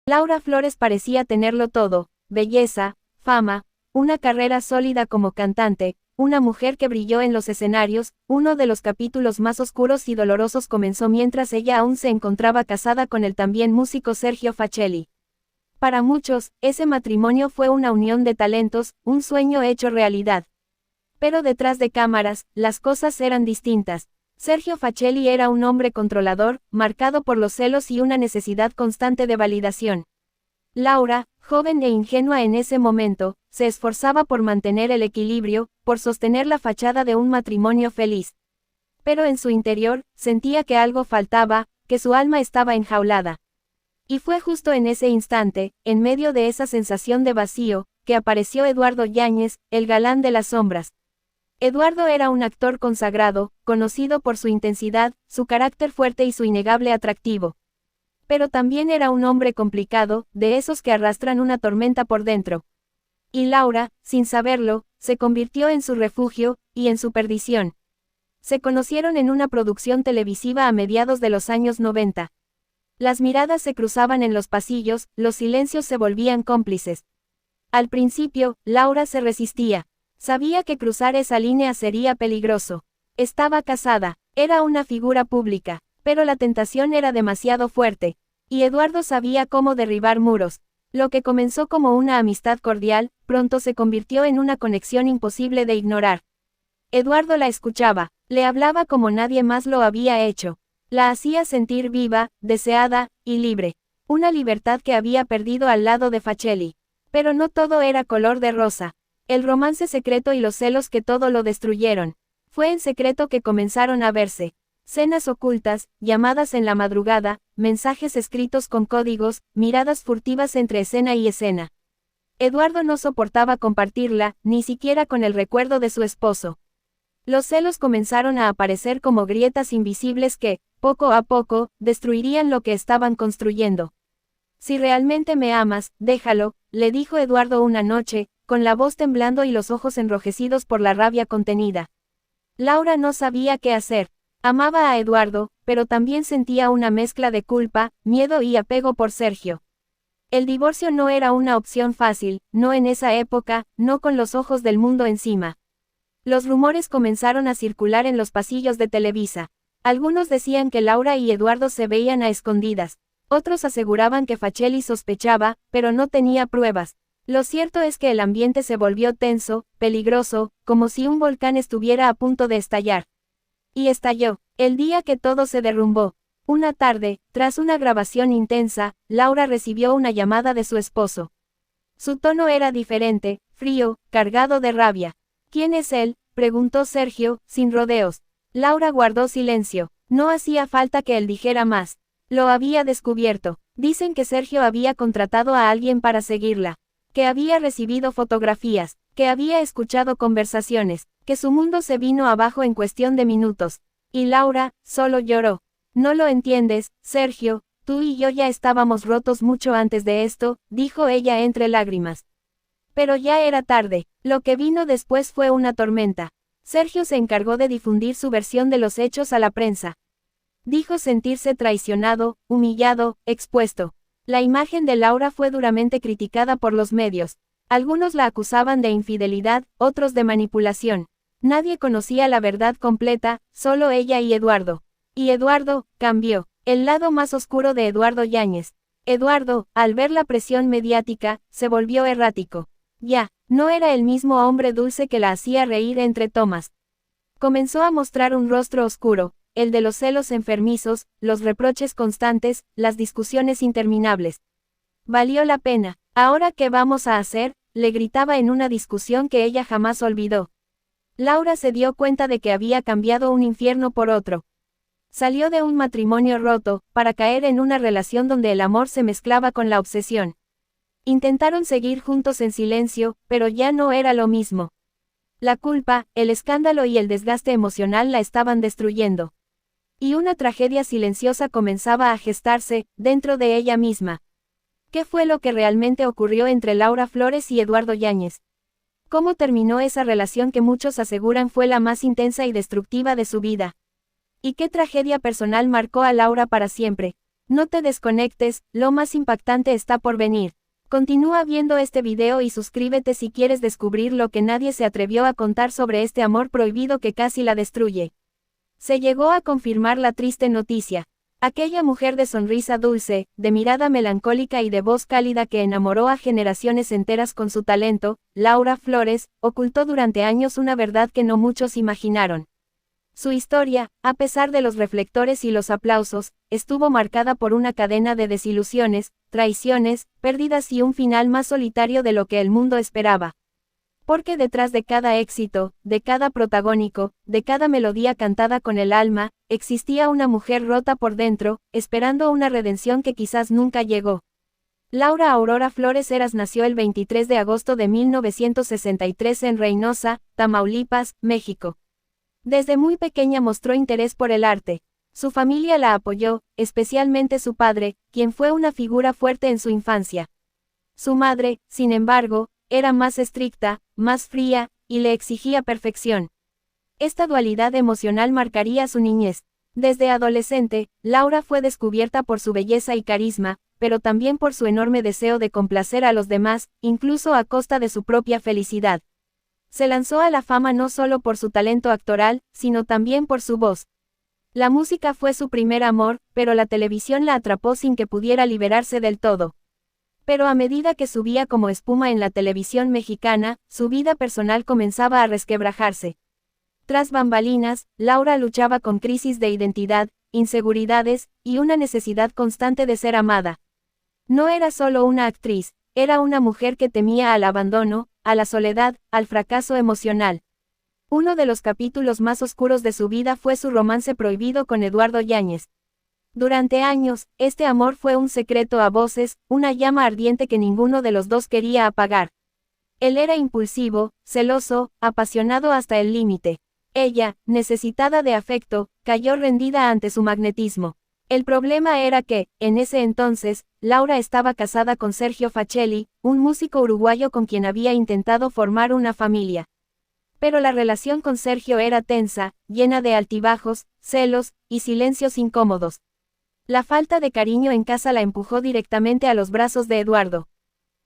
Laura Flores parecía tenerlo todo: belleza, fama, una carrera sólida como cantante, una mujer que brilló en los escenarios. Uno de los capítulos más oscuros y dolorosos comenzó mientras ella aún se encontraba casada con el también músico Sergio Facelli. Para muchos, ese matrimonio fue una unión de talentos, un sueño hecho realidad. Pero detrás de cámaras, las cosas eran distintas. Sergio Facelli era un hombre controlador, marcado por los celos y una necesidad constante de validación. Laura, joven e ingenua en ese momento, se esforzaba por mantener el equilibrio, por sostener la fachada de un matrimonio feliz. Pero en su interior, sentía que algo faltaba, que su alma estaba enjaulada. Y fue justo en ese instante, en medio de esa sensación de vacío, que apareció Eduardo Yáñez, el galán de las sombras. Eduardo era un actor consagrado, conocido por su intensidad, su carácter fuerte y su innegable atractivo. Pero también era un hombre complicado, de esos que arrastran una tormenta por dentro. Y Laura, sin saberlo, se convirtió en su refugio, y en su perdición. Se conocieron en una producción televisiva a mediados de los años 90. Las miradas se cruzaban en los pasillos, los silencios se volvían cómplices. Al principio, Laura se resistía. Sabía que cruzar esa línea sería peligroso. Estaba casada, era una figura pública, pero la tentación era demasiado fuerte. Y Eduardo sabía cómo derribar muros. Lo que comenzó como una amistad cordial, pronto se convirtió en una conexión imposible de ignorar. Eduardo la escuchaba, le hablaba como nadie más lo había hecho. La hacía sentir viva, deseada, y libre. Una libertad que había perdido al lado de Facelli. Pero no todo era color de rosa. El romance secreto y los celos que todo lo destruyeron. Fue en secreto que comenzaron a verse. Cenas ocultas, llamadas en la madrugada, mensajes escritos con códigos, miradas furtivas entre escena y escena. Eduardo no soportaba compartirla, ni siquiera con el recuerdo de su esposo. Los celos comenzaron a aparecer como grietas invisibles que, poco a poco, destruirían lo que estaban construyendo. Si realmente me amas, déjalo, le dijo Eduardo una noche, con la voz temblando y los ojos enrojecidos por la rabia contenida. Laura no sabía qué hacer. Amaba a Eduardo, pero también sentía una mezcla de culpa, miedo y apego por Sergio. El divorcio no era una opción fácil, no en esa época, no con los ojos del mundo encima. Los rumores comenzaron a circular en los pasillos de Televisa. Algunos decían que Laura y Eduardo se veían a escondidas. Otros aseguraban que Facelli sospechaba, pero no tenía pruebas. Lo cierto es que el ambiente se volvió tenso, peligroso, como si un volcán estuviera a punto de estallar. Y estalló, el día que todo se derrumbó. Una tarde, tras una grabación intensa, Laura recibió una llamada de su esposo. Su tono era diferente, frío, cargado de rabia. ¿Quién es él?, preguntó Sergio, sin rodeos. Laura guardó silencio. No hacía falta que él dijera más. Lo había descubierto. Dicen que Sergio había contratado a alguien para seguirla. Que había recibido fotografías, que había escuchado conversaciones, que su mundo se vino abajo en cuestión de minutos. Y Laura, solo lloró. No lo entiendes, Sergio, tú y yo ya estábamos rotos mucho antes de esto, dijo ella entre lágrimas. Pero ya era tarde, lo que vino después fue una tormenta. Sergio se encargó de difundir su versión de los hechos a la prensa. Dijo sentirse traicionado, humillado, expuesto. La imagen de Laura fue duramente criticada por los medios. Algunos la acusaban de infidelidad, otros de manipulación. Nadie conocía la verdad completa, solo ella y Eduardo. Y Eduardo, cambió. El lado más oscuro de Eduardo Yáñez. Eduardo, al ver la presión mediática, se volvió errático. Ya, no era el mismo hombre dulce que la hacía reír entre tomas. Comenzó a mostrar un rostro oscuro, el de los celos enfermizos, los reproches constantes, las discusiones interminables. Valió la pena. ¿Ahora qué vamos a hacer?, le gritaba en una discusión que ella jamás olvidó. Laura se dio cuenta de que había cambiado un infierno por otro. Salió de un matrimonio roto, para caer en una relación donde el amor se mezclaba con la obsesión. Intentaron seguir juntos en silencio, pero ya no era lo mismo. La culpa, el escándalo y el desgaste emocional la estaban destruyendo. Y una tragedia silenciosa comenzaba a gestarse, dentro de ella misma. ¿Qué fue lo que realmente ocurrió entre Laura Flores y Eduardo Yáñez? ¿Cómo terminó esa relación que muchos aseguran fue la más intensa y destructiva de su vida? ¿Y qué tragedia personal marcó a Laura para siempre? No te desconectes, lo más impactante está por venir. Continúa viendo este video y suscríbete si quieres descubrir lo que nadie se atrevió a contar sobre este amor prohibido que casi la destruye. Se llegó a confirmar la triste noticia. Aquella mujer de sonrisa dulce, de mirada melancólica y de voz cálida que enamoró a generaciones enteras con su talento, Laura Flores, ocultó durante años una verdad que no muchos imaginaron. Su historia, a pesar de los reflectores y los aplausos, estuvo marcada por una cadena de desilusiones, traiciones, pérdidas y un final más solitario de lo que el mundo esperaba. Porque detrás de cada éxito, de cada protagónico, de cada melodía cantada con el alma, existía una mujer rota por dentro, esperando una redención que quizás nunca llegó. Laura Aurora Flores Heras nació el 23 de agosto de 1963 en Reynosa, Tamaulipas, México. Desde muy pequeña mostró interés por el arte. Su familia la apoyó, especialmente su padre, quien fue una figura fuerte en su infancia. Su madre, sin embargo, era más estricta, más fría, y le exigía perfección. Esta dualidad emocional marcaría su niñez. Desde adolescente, Laura fue descubierta por su belleza y carisma, pero también por su enorme deseo de complacer a los demás, incluso a costa de su propia felicidad. Se lanzó a la fama no solo por su talento actoral, sino también por su voz. La música fue su primer amor, pero la televisión la atrapó sin que pudiera liberarse del todo. Pero a medida que subía como espuma en la televisión mexicana, su vida personal comenzaba a resquebrajarse. Tras bambalinas, Laura luchaba con crisis de identidad, inseguridades, y una necesidad constante de ser amada. No era solo una actriz, era una mujer que temía al abandono, a la soledad, al fracaso emocional. Uno de los capítulos más oscuros de su vida fue su romance prohibido con Eduardo Yáñez. Durante años, este amor fue un secreto a voces, una llama ardiente que ninguno de los dos quería apagar. Él era impulsivo, celoso, apasionado hasta el límite. Ella, necesitada de afecto, cayó rendida ante su magnetismo. El problema era que, en ese entonces, Laura estaba casada con Sergio Facelli, un músico uruguayo con quien había intentado formar una familia. Pero la relación con Sergio era tensa, llena de altibajos, celos, y silencios incómodos. La falta de cariño en casa la empujó directamente a los brazos de Eduardo.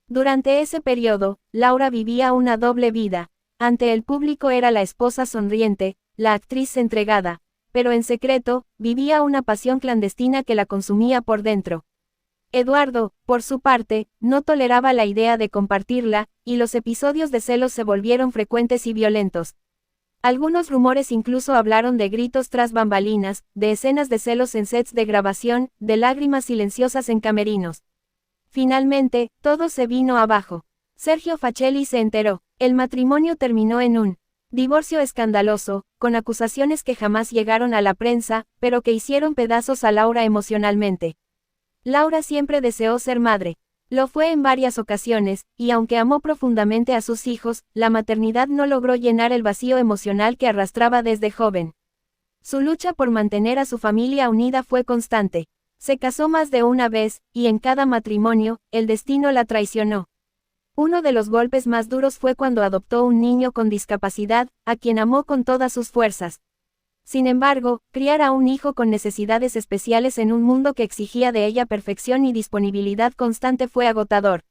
Durante ese periodo, Laura vivía una doble vida. Ante el público era la esposa sonriente, la actriz entregada, pero en secreto, vivía una pasión clandestina que la consumía por dentro. Eduardo, por su parte, no toleraba la idea de compartirla, y los episodios de celos se volvieron frecuentes y violentos. Algunos rumores incluso hablaron de gritos tras bambalinas, de escenas de celos en sets de grabación, de lágrimas silenciosas en camerinos. Finalmente, todo se vino abajo. Sergio Facelli se enteró. El matrimonio terminó en un divorcio escandaloso, con acusaciones que jamás llegaron a la prensa, pero que hicieron pedazos a Laura emocionalmente. Laura siempre deseó ser madre. Lo fue en varias ocasiones, y aunque amó profundamente a sus hijos, la maternidad no logró llenar el vacío emocional que arrastraba desde joven. Su lucha por mantener a su familia unida fue constante. Se casó más de una vez, y en cada matrimonio, el destino la traicionó. Uno de los golpes más duros fue cuando adoptó un niño con discapacidad, a quien amó con todas sus fuerzas. Sin embargo, criar a un hijo con necesidades especiales en un mundo que exigía de ella perfección y disponibilidad constante fue agotador.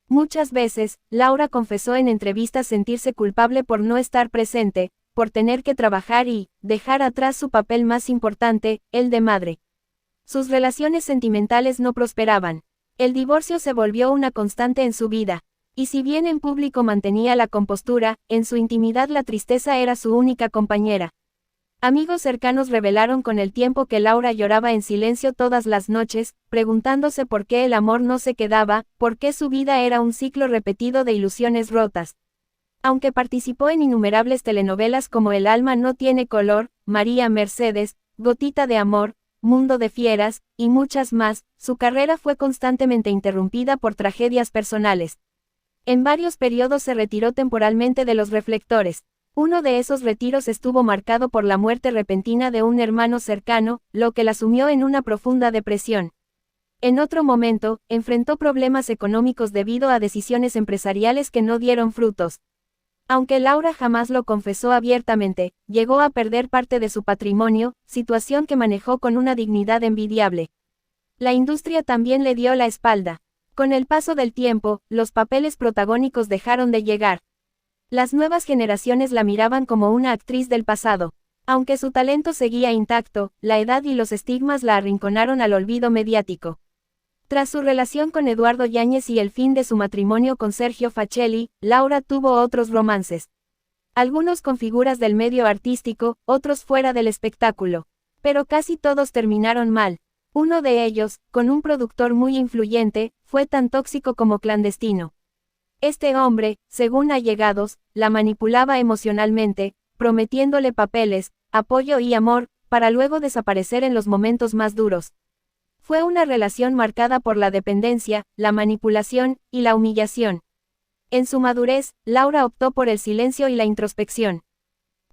Muchas veces, Laura confesó en entrevistas sentirse culpable por no estar presente, por tener que trabajar y dejar atrás su papel más importante, el de madre. Sus relaciones sentimentales no prosperaban. El divorcio se volvió una constante en su vida. Y si bien en público mantenía la compostura, en su intimidad la tristeza era su única compañera. Amigos cercanos revelaron con el tiempo que Laura lloraba en silencio todas las noches, preguntándose por qué el amor no se quedaba, por qué su vida era un ciclo repetido de ilusiones rotas. Aunque participó en innumerables telenovelas como El alma no tiene color, María Mercedes, Gotita de amor, Mundo de fieras, y muchas más, su carrera fue constantemente interrumpida por tragedias personales. En varios periodos se retiró temporalmente de los reflectores. Uno de esos retiros estuvo marcado por la muerte repentina de un hermano cercano, lo que la sumió en una profunda depresión. En otro momento, enfrentó problemas económicos debido a decisiones empresariales que no dieron frutos. Aunque Laura jamás lo confesó abiertamente, llegó a perder parte de su patrimonio, situación que manejó con una dignidad envidiable. La industria también le dio la espalda. Con el paso del tiempo, los papeles protagónicos dejaron de llegar. Las nuevas generaciones la miraban como una actriz del pasado. Aunque su talento seguía intacto, la edad y los estigmas la arrinconaron al olvido mediático. Tras su relación con Eduardo Yáñez y el fin de su matrimonio con Sergio Facelli, Laura tuvo otros romances. Algunos con figuras del medio artístico, otros fuera del espectáculo. Pero casi todos terminaron mal. Uno de ellos, con un productor muy influyente, fue tan tóxico como clandestino. Este hombre, según allegados, la manipulaba emocionalmente, prometiéndole papeles, apoyo y amor, para luego desaparecer en los momentos más duros. Fue una relación marcada por la dependencia, la manipulación y la humillación. En su madurez, Laura optó por el silencio y la introspección.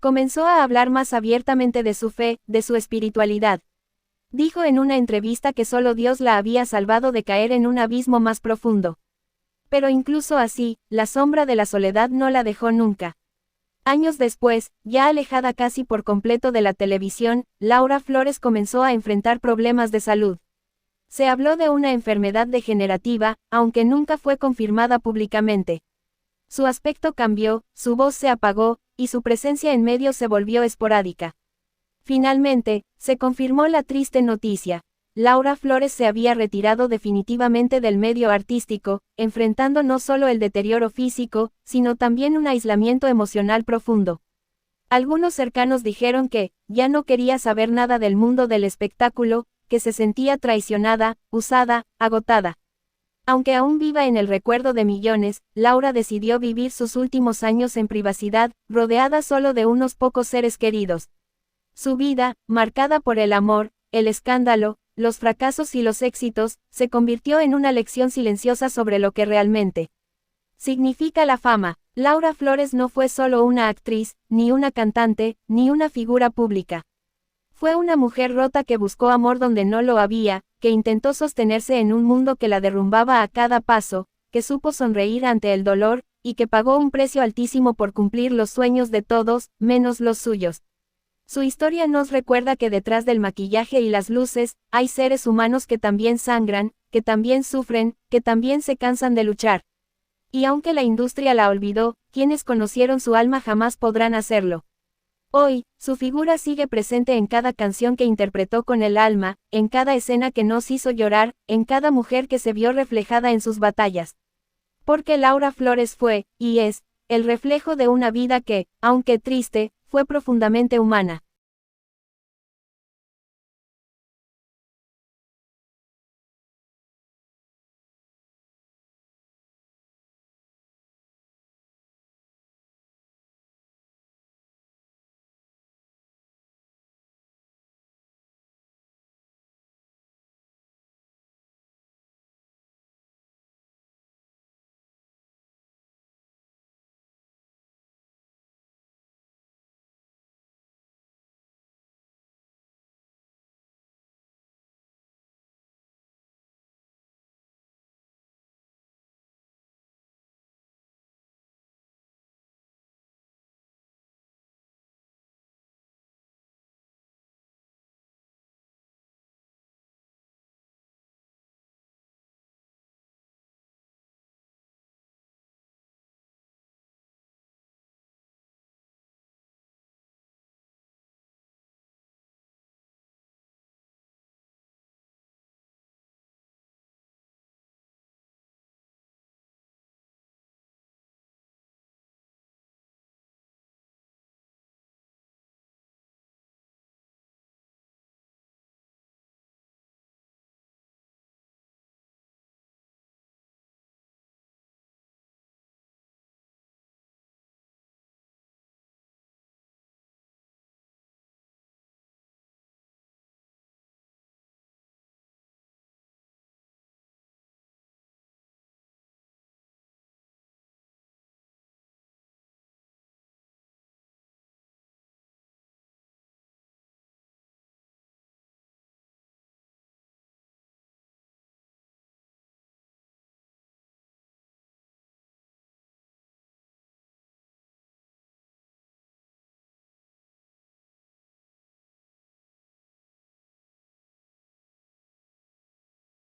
Comenzó a hablar más abiertamente de su fe, de su espiritualidad. Dijo en una entrevista que solo Dios la había salvado de caer en un abismo más profundo. Pero incluso así, la sombra de la soledad no la dejó nunca. Años después, ya alejada casi por completo de la televisión, Laura Flores comenzó a enfrentar problemas de salud. Se habló de una enfermedad degenerativa, aunque nunca fue confirmada públicamente. Su aspecto cambió, su voz se apagó, y su presencia en medios se volvió esporádica. Finalmente, se confirmó la triste noticia. Laura Flores se había retirado definitivamente del medio artístico, enfrentando no solo el deterioro físico, sino también un aislamiento emocional profundo. Algunos cercanos dijeron que, ya no quería saber nada del mundo del espectáculo, que se sentía traicionada, usada, agotada. Aunque aún viva en el recuerdo de millones, Laura decidió vivir sus últimos años en privacidad, rodeada solo de unos pocos seres queridos. Su vida, marcada por el amor, el escándalo, los fracasos y los éxitos, se convirtió en una lección silenciosa sobre lo que realmente significa la fama. Laura Flores no fue solo una actriz, ni una cantante, ni una figura pública. Fue una mujer rota que buscó amor donde no lo había, que intentó sostenerse en un mundo que la derrumbaba a cada paso, que supo sonreír ante el dolor, y que pagó un precio altísimo por cumplir los sueños de todos, menos los suyos. Su historia nos recuerda que detrás del maquillaje y las luces, hay seres humanos que también sangran, que también sufren, que también se cansan de luchar. Y aunque la industria la olvidó, quienes conocieron su alma jamás podrán hacerlo. Hoy, su figura sigue presente en cada canción que interpretó con el alma, en cada escena que nos hizo llorar, en cada mujer que se vio reflejada en sus batallas. Porque Laura Flores fue, y es, el reflejo de una vida que, aunque triste, fue profundamente humana.